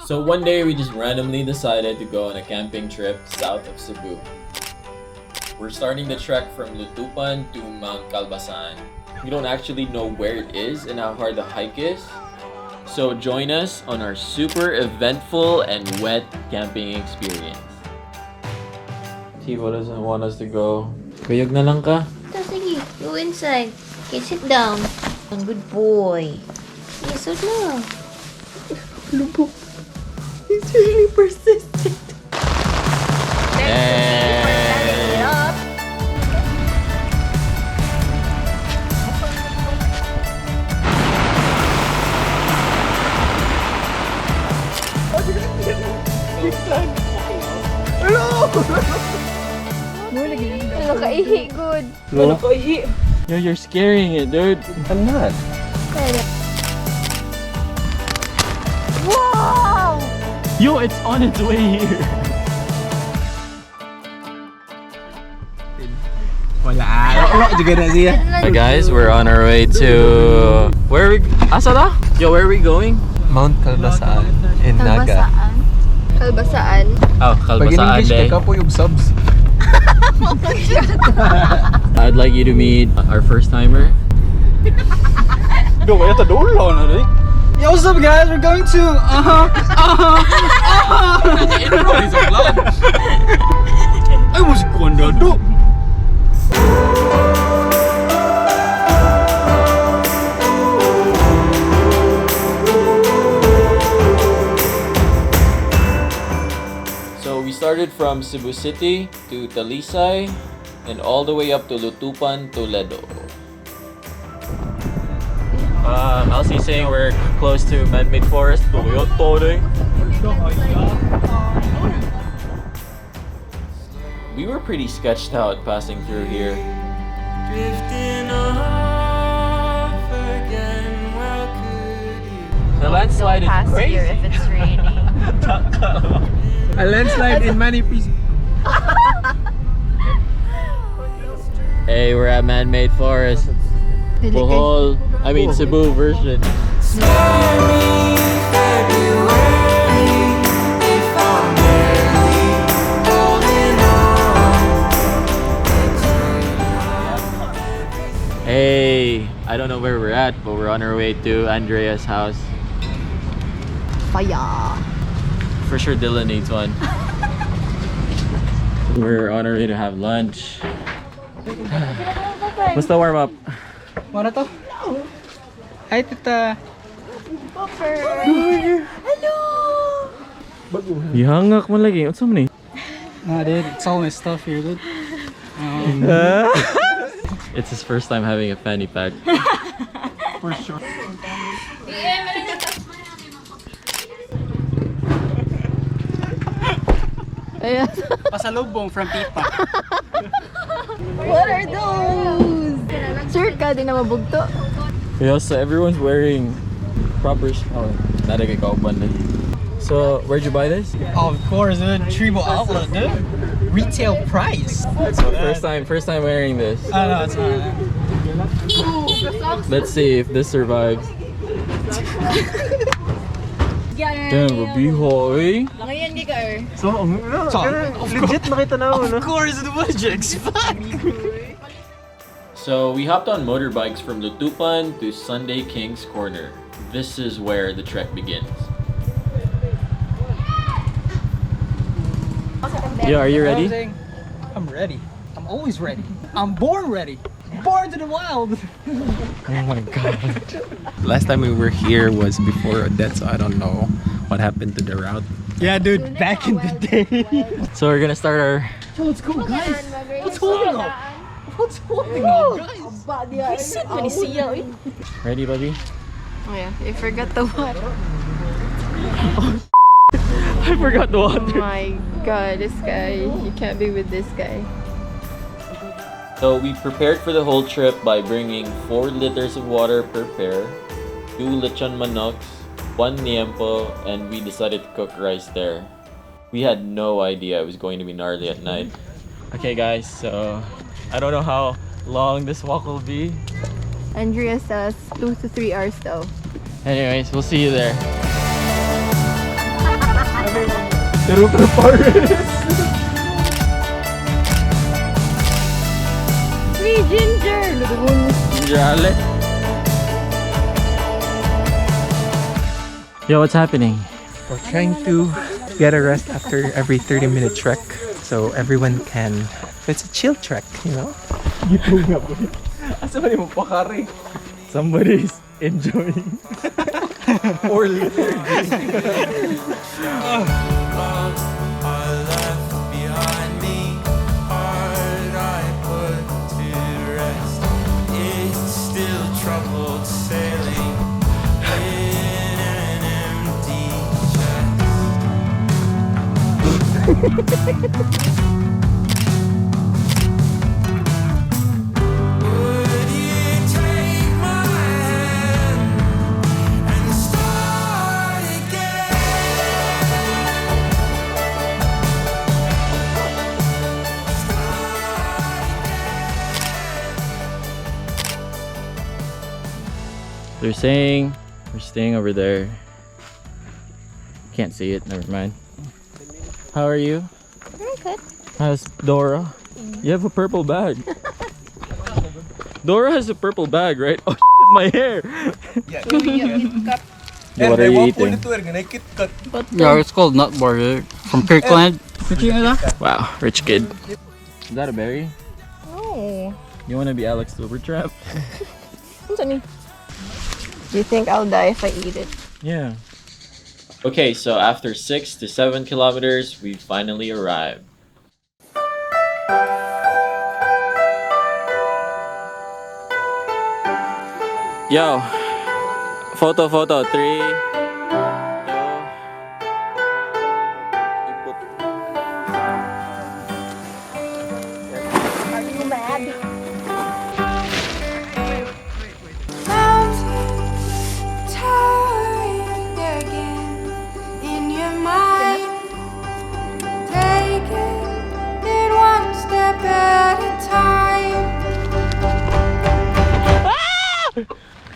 So one day we just randomly decided to go on a camping trip south of Cebu. We're starting the trek from Lutopan to Mount Kalbasaan. We don't actually know where it is and how hard the hike is. So join us on our super eventful and wet camping experience. Tivo doesn't want us to go. Kuyog na lang ka. Sige, go inside. Okay, sit down. Good boy. Yes, sit na. Lubok. He's really persistent. Hello, kaihi, good. Hello, kaihi. Yo, you're scaring it, dude. I'm not. Wow! Yo, it's on its way here. Hi guys, we're on our way to where are we? Asada? Yo, where are we going? Mount Kalbasaan in Naga. Kalbasaan. Oh, Kalbasaan Pag-English, teka po yung subs. I'd like you to meet our first timer. Yo, what's up guys? We're going to I was gonna do. So we started from Cebu City to Talisay and all the way up to Lutopan, Toledo. Elsie's saying we're close to man-made forest. We were pretty sketched out passing through here. The landslide is crazy. Here if it's raining. A landslide in Manipis. Hey, we're at man-made forest. Bohol, I mean Cebu version. Hey, I don't know where we're at, but we're on our way to Andrea's house. Fire. For sure Dylan needs one. We're on our way to have lunch. What's the warm-up? Ano to? Hi, tita. Hello! Ihangak man lagi. What's up ni? Nah, dude, it's all my stuff here, dude. It's his first time having a fanny pack. For sure. Ayan. Pasalubong from Pipa. What are those? Sure ka, di na mabugto. Yeah, so everyone's wearing proper. Oh, not a kauban. So, where'd you buy this? Of course, dude. Tribo outlet, dude. Retail price. So first time wearing this. Oh, no, it's not. Let's see if this survives. Damn, Rabiho, eh? Ngayon, Gigar. So, legit makita na ako, no? Of course, what did you expect? So we hopped on motorbikes from Lutopan to Sunday King's Corner. This is where the trek begins. Yeah, are you ready? I'm ready. I'm always ready. I'm born ready. Born to the wild. Oh my god. Last time we were here was before Odette, so I don't know what happened to the route. Yeah, dude, back in the day. So we're gonna start our... Yo, let's go, guys. What's holding up? What's holding up, guys? Ready, buddy? Oh yeah, I forgot the water. I forgot the Oh water. my god, this guy. You can't be with this guy. So we prepared for the whole trip by bringing 4 liters of water per pair, 2 lechon manoks, 1 niempo, and we decided to cook rice there. We had no idea it was going to be gnarly at night. Okay guys, so I don't know how long this walk will be. Andrea says 2 to 3 hours though. Anyways, we'll see you there. Pero prepares. Free ginger! Ginger ale. Yo, what's happening? We're trying to get a rest after every 30-minute trek, so everyone can. It's a chill trek, you know. Gitu nga po. Asa ba mo pakari? Somebody's enjoying. Or literally. They're saying we're staying over there. Can't see it, never mind. How are you? Very good. How's Dora? You have a purple bag. Dora has a purple bag, right? Oh shit, my hair! What are you eating? Yeah, it's called nut bar from Kirkland. Wow, rich kid. Is that a berry? No. You wanna be Alex Silvertrap? What's that? Do you think I'll die if I eat it? Yeah. Okay, so after 6 to 7 kilometers, we finally arrived. Yo, photo, 3, 2. Are you mad?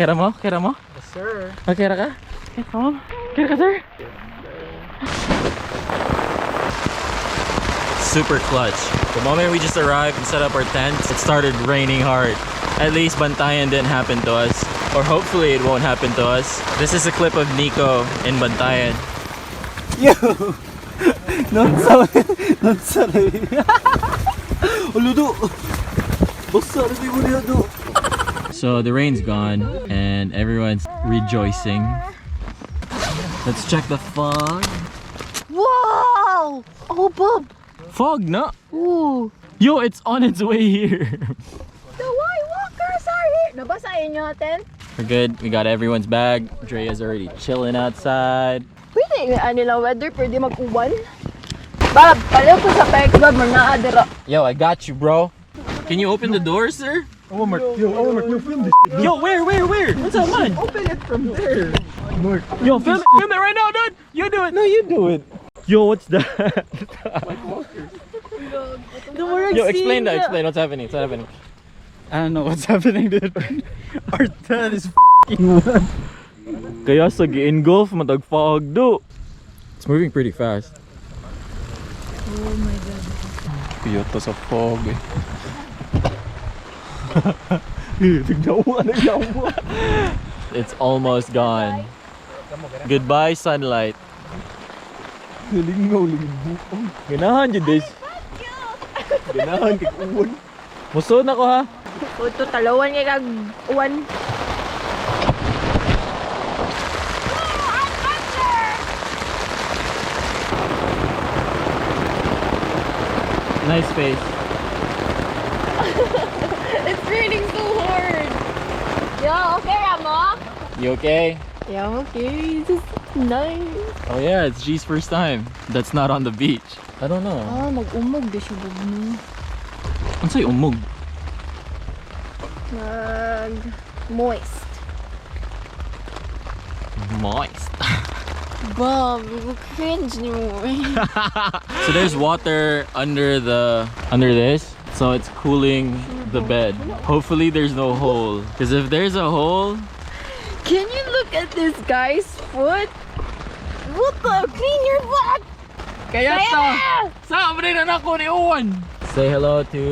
Kira mo? Yes, sir. Kira ka? Kira mo? Kira ka, sir? Super clutch. The moment we just arrived and set up our tents, it started raining hard. At least Bantayan didn't happen to us. Or hopefully it won't happen to us. This is a clip of Nico in Bantayan. Yo! Non sorry. Uludo! Basta na mo niya do. So the rain's gone and everyone's rejoicing. Let's check the fog. Wow! Oh, Bob! Fog, no? Ooh! Yo, it's on its way here. The white walkers are here! Nabasa inyo, tent? We're good. We got everyone's bag. Drea's already chilling outside. Pwede nga nila weather, pwede mag-uwan. Bob, palaw ko sa pek, Bob, mga Yo, I got you, bro. Can you open the door, sir? Mark, film this. Yo, where? What's that mine? Open it from there. Mark. Yo, film it right now, dude. You do it. No, you do it. Yo, what's that? Yo, explain that. Explain what's happening. What's happening? I don't know what's happening, dude. Our tent is f***ing wet. Kaya sa gi-engulf, matag-fog, do. It's moving pretty fast. Oh my god. Piyoto sa fog, eh. It's almost gone. Goodbye, sunlight. Ganahan yun, this. Ganahan kay uwan. Musod na ko, ha? Ito, talawan nga kag-uwan. Nice face. It's raining so hard. Yo, okay, Ramo? You okay? Yeah, I'm okay. This is nice. Oh yeah, it's G's first time. That's not on the beach. I don't know. Ah, mag-umog di siya bugno. Ano sa'yo umog? Moist. Moist. Bob, cringe ni mo. So there's water under this. So it's cooling the bed. Hopefully there's no hole. Because if there's a hole... Can you look at this guy's foot? What the? Clean your butt! Kaya to. Sabi na ako ni Uwan. Say hello to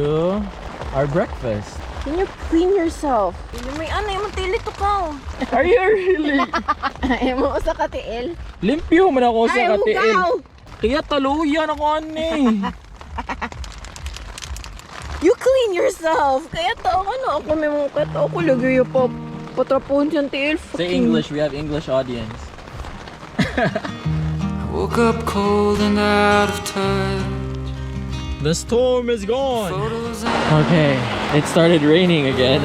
our breakfast. Can you clean yourself? May ano yung tilit to ka. Are you really? Ay mo sa katiil. Limpyo man ako sa Ay, katiil. hugaw! Kaya taluyan ako ani. You clean yourself. Kaya to ano ako may mga kato ako lagay yung patrapon siyang tiil. Say English, we have English audience. Woke up cold and out of touch. The storm is gone. Photos Okay, it started raining again,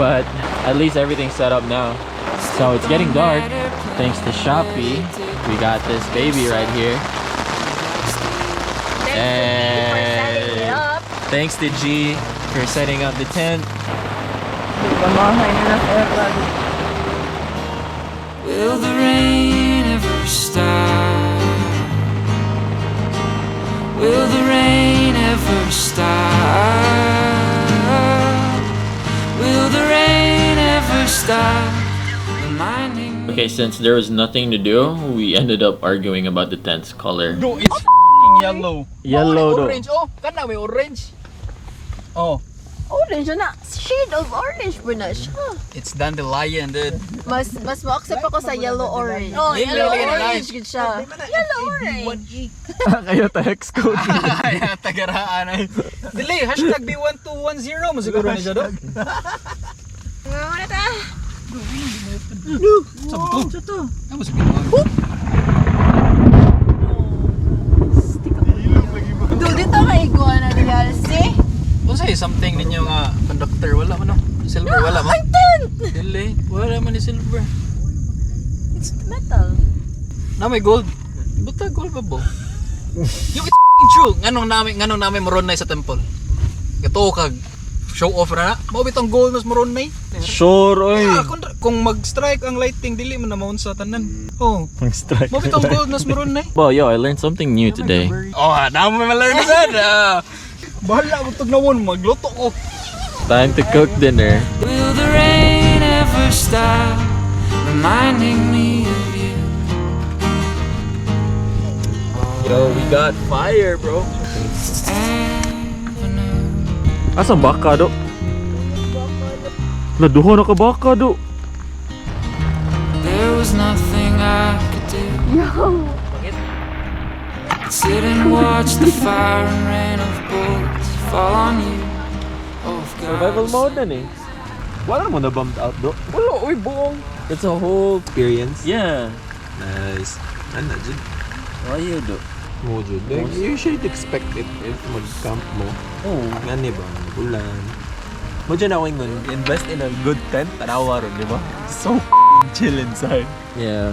but at least everything's set up now. So it's getting dark. Thanks to Shopee, we got this baby right here. And thanks to G for setting up the tent. Will the rain ever stop? Will the rain ever stop? Will the rain ever stop? Reminding me. Okay, since there was nothing to do, we ended up arguing about the tent's color. No, it's f***ing yellow. Yellow, though. Orange. Oh, kana may orange. Oh, Orange na. Shade of orange ba na siya? it's dandelion, dude. Mas ma-accept ako sa yellow orange. Oh, Yellow yellow orange. orange gid siya. Yellow orange. Kaya text code. Ay, tagaraan ay. Dili, hashtag B1210 mo siguro na siya do. Ngawala ta. Sa to. Ano sa B12? Do dito kay iguana niya. See? Unsay something ninyo nga conductor wala man no? Silver wala man. Ang tent! Dili, wala man ni silver. It's metal. Na may gold. Buta gold pa bo. Yung it's f***ing true. Nganong namin moron na sa temple. Gato kag show off na na. Mao bitong gold mas moron na. Sure, oy. Yeah, kung mag-strike ang lighting dili man na maun sa tanan. Oh. Strike. Mao bitong gold mas moron na. Well, yo, I learned something new today. Oh, na mo ma-learn na sad. Bahala mo tug nawon magluto ko. Time to cook dinner. Will the rain ever stop? Reminding me of you. Yo, we got fire, bro. Avenue. Asang baka, do? Naduho na ka baka, do. There was nothing I could do. Sit and watch the fire and rain of bullets fall on you. Of Survival God's mode na eh. Wala mo na bumped out do. Wala, uy, buong. It's a whole... Experience. Yeah. Nice. Ano, Jud? Why you do? Mo, Jud. Like, you should expect it if mag-camp mo. Oh. Ngani ba? Ulan. Mo dyan ako yung invest in a good tent. Tanawa ron, di ba? So chill inside. Yeah.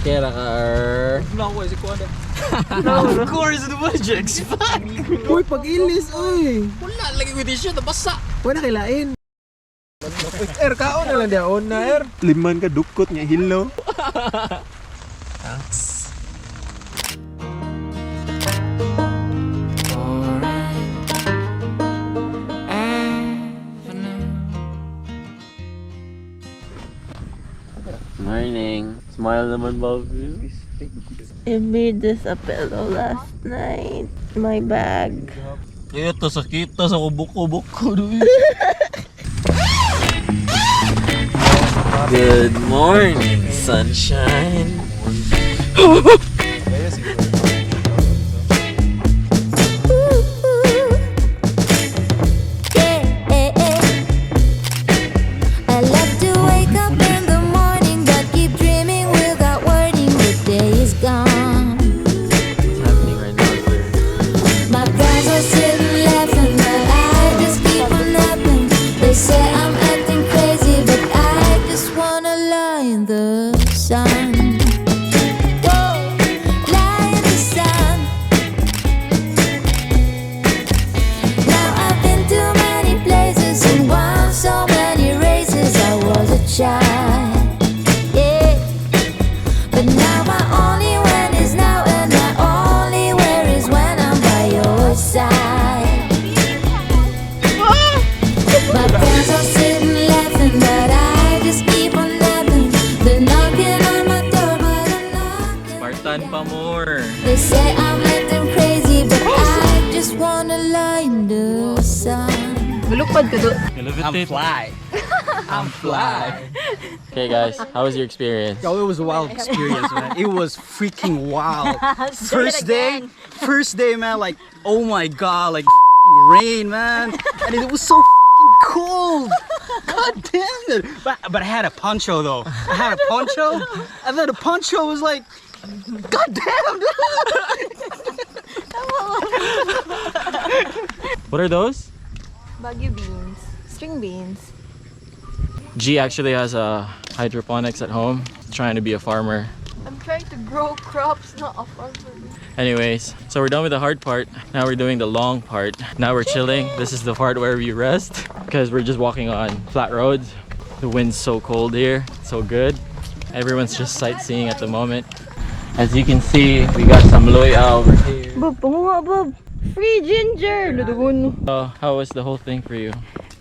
Kaya ka, Na ko si Kuanda. Of course, ano ba? Did you expect? Uy, pag-ilis oy. Wala lagi ko di siya nabasa. Wala kilain. Air kaon na lang dia on na air. Liman ka dukot niya, hello. Thanks. Morning. Smile naman, Bobby. I made this a pillow last night. My bag. Ito, sakit sa kubok-kubok ko. Good morning, sunshine. I love to wake up in the morning, but keep dreaming without wording. The day is gone. What's happening right now, sir? My friends are sitting laughing, but I just keep on napping. They say I'm acting crazy, but I just wanna lie in the sun. Whoa. Lupad ka do. I'm fly. I'm fly. Okay, guys, how was your experience? Yo, it was a wild experience, man. It was freaking wild. First day, man, like, oh my god, like rain, man. And it was so cold. God damn it. But I had a poncho though. I had a poncho. And then the poncho was like, god damn, dude. What are those? Baguio beans. String beans. G actually has a hydroponics at home, trying to be a farmer. I'm trying to grow crops, not a farmer. Anyways, so we're done with the hard part. Now we're doing the long part. Now we're chilling. This is the part where we rest because we're just walking on flat roads. The wind's so cold here, so good. Everyone's just sightseeing at the moment. As you can see, we got some loya over here. Bob, panguha, Bob. Free ginger. Ludoon. How was the whole thing for you?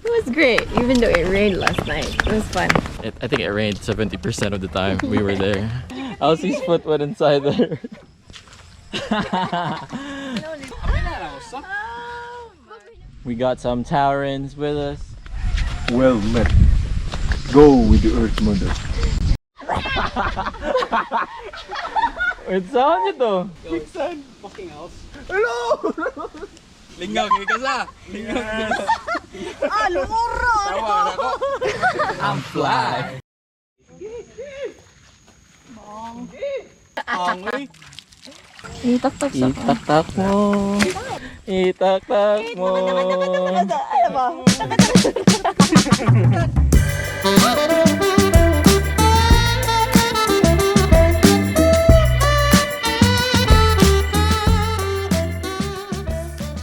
It was great, even though it rained last night. It was fun. I think it rained 70% of the time we were there. Elsie's foot went inside there. We got some taurins with us. Well met. Go with the Earth Mother. Wait, saan nyo to? Fucking else. Lingaw, kini ka sa. Tawa ako. I'm fly. Itak-tak sa Itak-tak mo. Itak-tak mo.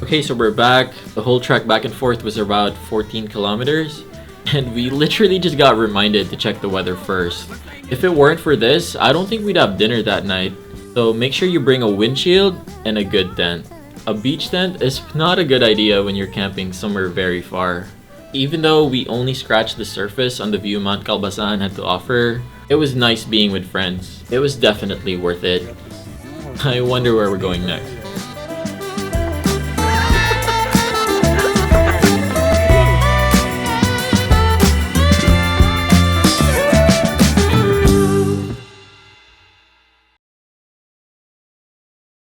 Okay, so we're back. The whole trek back and forth was about 14 kilometers. And we literally just got reminded to check the weather first. If it weren't for this, I don't think we'd have dinner that night. So make sure you bring a windshield and a good tent. A beach tent is not a good idea when you're camping somewhere very far. Even though we only scratched the surface on the view Mount Kalbasaan had to offer, it was nice being with friends. It was definitely worth it. I wonder where we're going next.